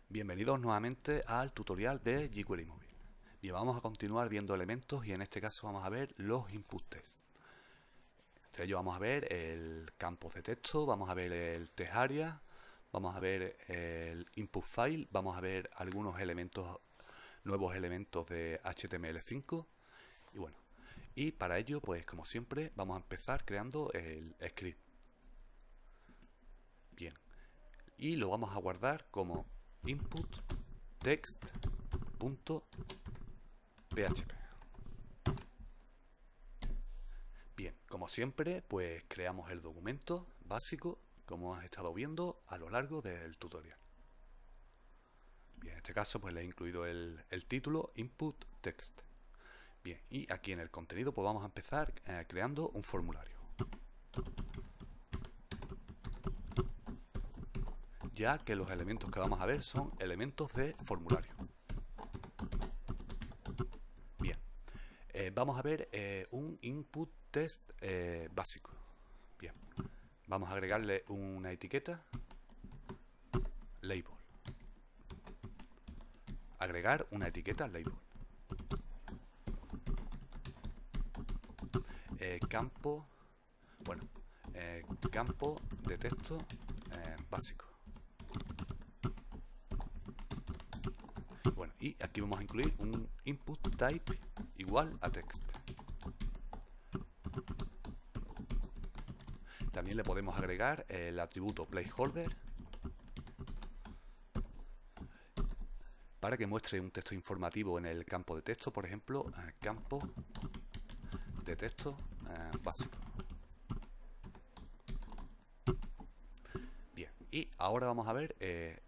Bienvenidos nuevamente al tutorial de jQuery Móvil. Bien, vamos a continuar viendo elementos y en este caso vamos a ver los input text. Entre ellos vamos a ver el campo de texto, vamos a ver el text area, vamos a ver el input file, vamos a ver algunos elementos, nuevos elementos de HTML5 y bueno. Y para ello, pues como siempre, vamos a empezar creando el script. Bien, y lo vamos a guardar como input text.php. Bien, como siempre, pues creamos el documento básico, como has estado viendo a lo largo del tutorial. Bien, en este caso pues le he incluido el título input text. Bien, y aquí en el contenido pues vamos a empezar creando un formulario. Ya que los elementos que vamos a ver son elementos de formulario. Bien, vamos a ver un input text básico. Bien, vamos a agregarle una etiqueta label. Agregar una etiqueta label. Campo, bueno, campo de texto básico. Bueno, y aquí vamos a incluir un input type igual a text. También le podemos agregar el atributo placeholder para que muestre un texto informativo en el campo de texto, por ejemplo, campo de texto básico. Bien, y ahora vamos a ver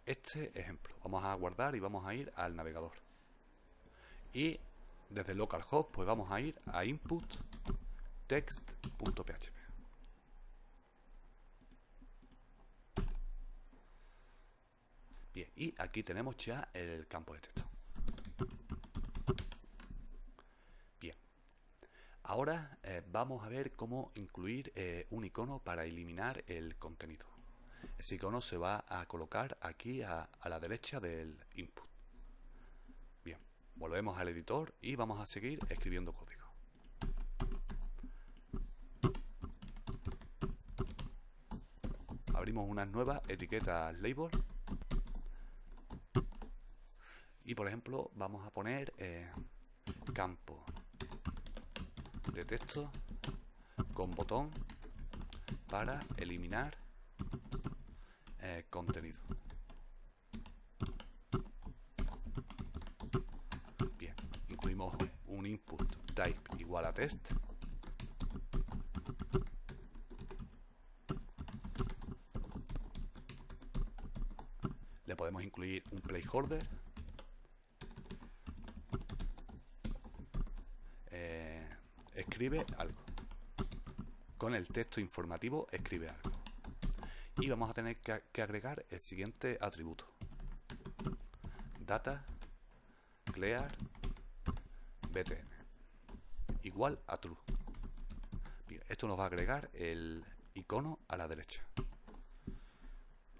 este ejemplo. Vamos a guardar y vamos a ir al navegador. Y desde localhost pues vamos a ir a input text.php. Bien, y aquí tenemos ya el campo de texto. Bien, ahora vamos a ver cómo incluir un icono para eliminar el contenido. Ese icono se va a colocar aquí a la derecha del input. Bien, volvemos al editor y vamos a seguir escribiendo código. Abrimos unas nuevas etiquetas label y por ejemplo vamos a poner campo de texto con botón para eliminar contenido. Bien, incluimos un input type igual a text. Le podemos incluir un placeholder. Escribe algo. Con el texto informativo escribe algo. Y vamos a tener que agregar el siguiente atributo. Data clear btn igual a true. Bien, esto nos va a agregar el icono a la derecha.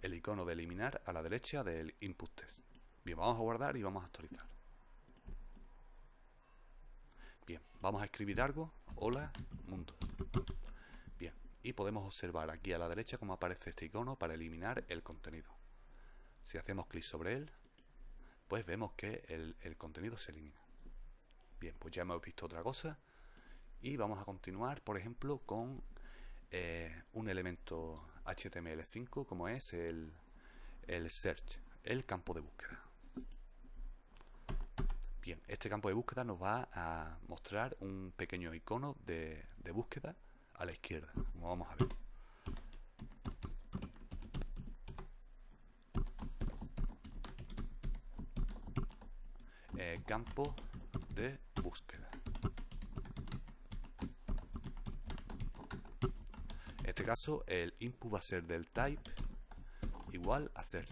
El icono de eliminar a la derecha del input text. Bien, vamos a guardar y vamos a actualizar. Bien, vamos a escribir algo. Hola mundo. Bien, y podemos observar aquí a la derecha cómo aparece este icono para eliminar el contenido. Si hacemos clic sobre él, pues vemos que el contenido se elimina. Bien, pues ya hemos visto otra cosa y vamos a continuar, por ejemplo, con un elemento HTML5 como es el search, el campo de búsqueda. Bien, este campo de búsqueda nos va a mostrar un pequeño icono de búsqueda a la izquierda, como vamos a ver. Campo de búsqueda. En este caso el input va a ser del type igual a search.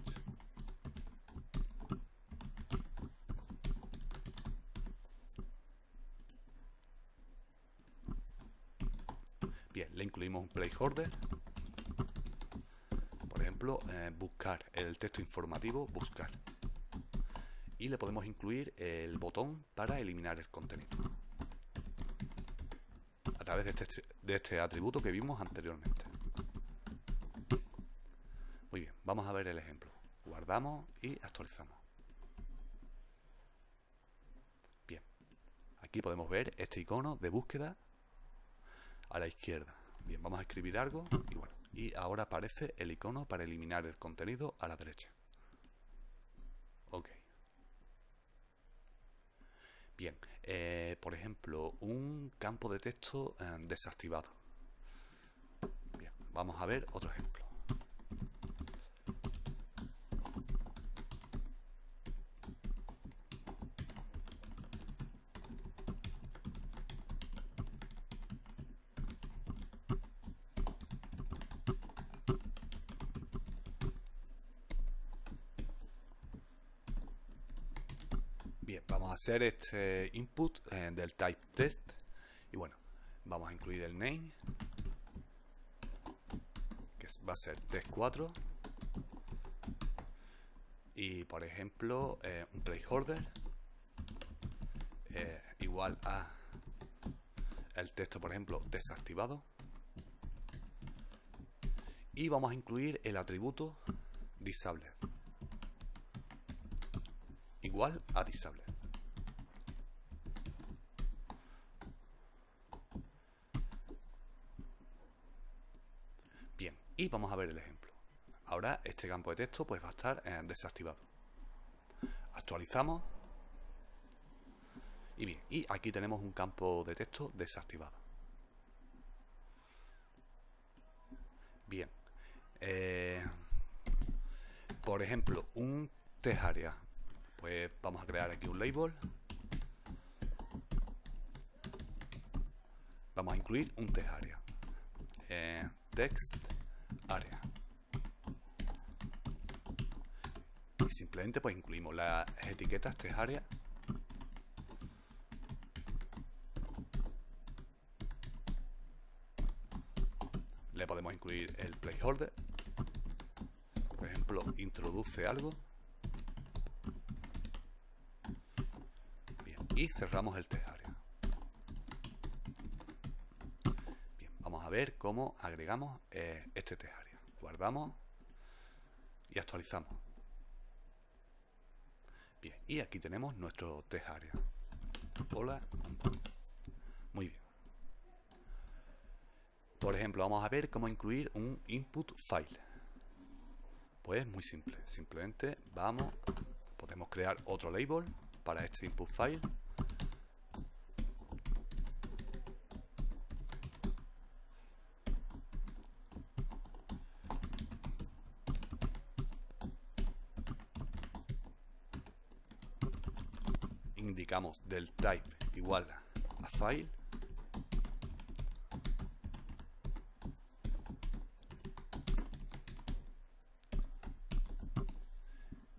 Bien, le incluimos un placeholder. Por ejemplo, buscar el texto informativo, buscar. y le podemos incluir el botón para eliminar el contenido a través de este atributo que vimos anteriormente. Muy bien, vamos a ver el ejemplo. Guardamos y actualizamos. Bien, aquí podemos ver este icono de búsqueda a la izquierda. Bien, vamos a escribir algo y bueno, y ahora aparece el icono para eliminar el contenido a la derecha. Ok. Bien, por ejemplo, un campo de texto desactivado. Bien, vamos a ver otro ejemplo. Bien, vamos a hacer este input del type test y bueno, vamos a incluir el name, que va a ser test4, y por ejemplo un placeholder igual a el texto, por ejemplo, desactivado, y vamos a incluir el atributo disable igual a disable. Bien, y vamos a ver el ejemplo. Ahora este campo de texto pues va a estar desactivado. Actualizamos y bien, y aquí tenemos un campo de texto desactivado. Bien, por ejemplo, un test area, pues vamos a crear aquí un label. Vamos a incluir un test area, text area, y simplemente pues incluimos las etiquetas test area. Le podemos incluir el placeholder, por ejemplo, introduce algo. Bien, y cerramos el test area. Bien, vamos a ver cómo agregamos este test area. Guardamos y actualizamos. Bien, y aquí tenemos nuestro test area. Hola. Muy bien. Por ejemplo, vamos a ver cómo incluir un input file. Pues muy simple. Simplemente podemos crear otro label para este input file. Indicamos del type igual a file.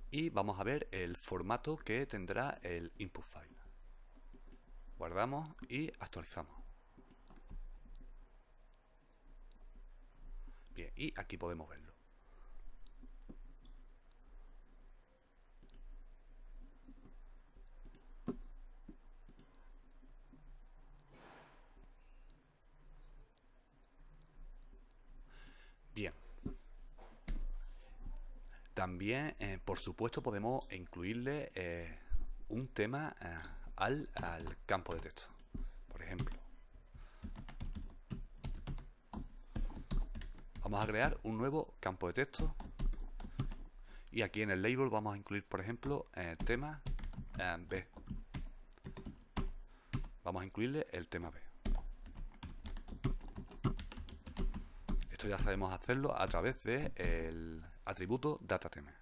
Y vamos a ver el formato que tendrá el input file. Guardamos y actualizamos. Bien, y aquí podemos verlo. Bien. También, por supuesto, podemos incluirle un tema al campo de texto. Por ejemplo, vamos a crear un nuevo campo de texto y aquí en el label vamos a incluir, por ejemplo, tema B. Vamos a incluirle el tema B. Esto ya sabemos hacerlo a través del atributo dataTheme.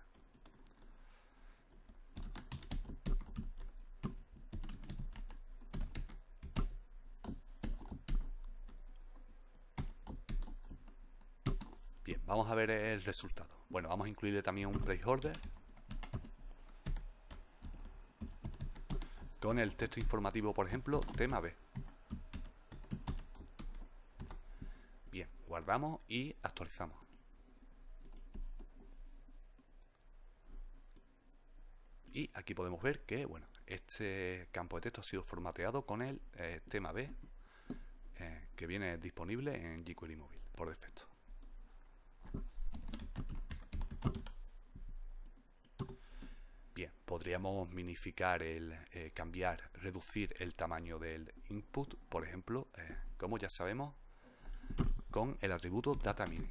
Bien, vamos a ver el resultado. Bueno, vamos a incluirle también un placeholder con el texto informativo, por ejemplo, tema B. Bien, guardamos y actualizamos. Y aquí podemos ver que, bueno, este campo de texto ha sido formateado con el tema B, que viene disponible en jQuery Móvil por defecto. Bien, podríamos minificar cambiar, reducir el tamaño del input, por ejemplo, como ya sabemos, con el atributo DataMini.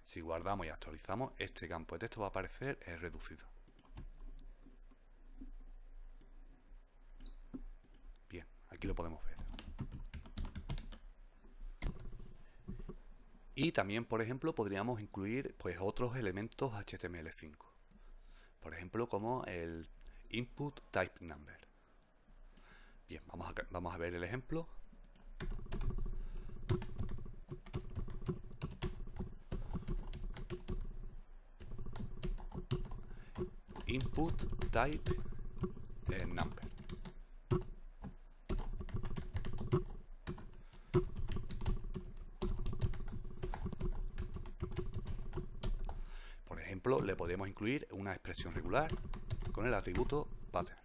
Si guardamos y actualizamos, este campo de texto va a aparecer reducido. Bien, aquí lo podemos ver. Y también, por ejemplo, podríamos incluir pues otros elementos HTML5. Por ejemplo, como el input type number. Bien, vamos a ver el ejemplo. Input type number. Por ejemplo, le podemos incluir una expresión regular con el atributo pattern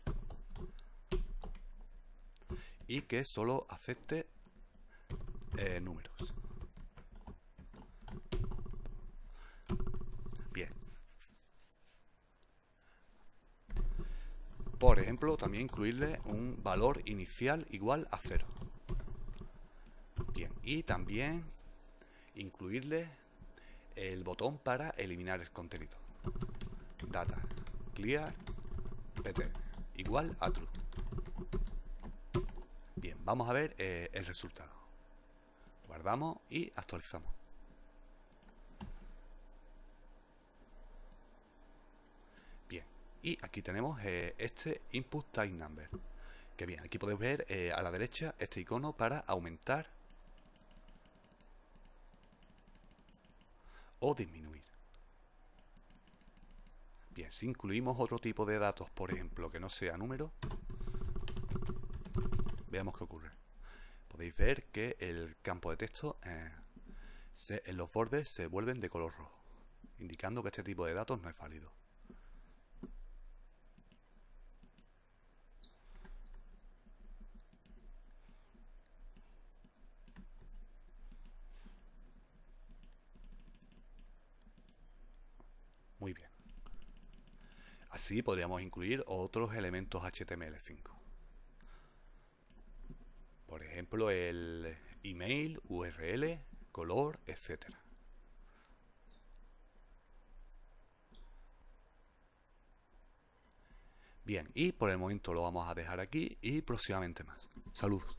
y que solo acepte números. Bien. Por ejemplo, también incluirle un valor inicial igual a 0. Bien, y también incluirle el botón para eliminar el contenido. Data clear pt igual a true. Bien, vamos a ver el resultado. Guardamos y actualizamos. Bien, y aquí tenemos este input type number. Que bien, aquí podéis ver a la derecha este icono para aumentar o disminuir. Bien, si incluimos otro tipo de datos, por ejemplo, que no sea número, veamos qué ocurre. Podéis ver que el campo de texto en los bordes se vuelven de color rojo, indicando que este tipo de datos no es válido. Muy bien. Así podríamos incluir otros elementos HTML5. Por ejemplo, el email, URL, color, etc. Bien, y por el momento lo vamos a dejar aquí y próximamente más. Saludos.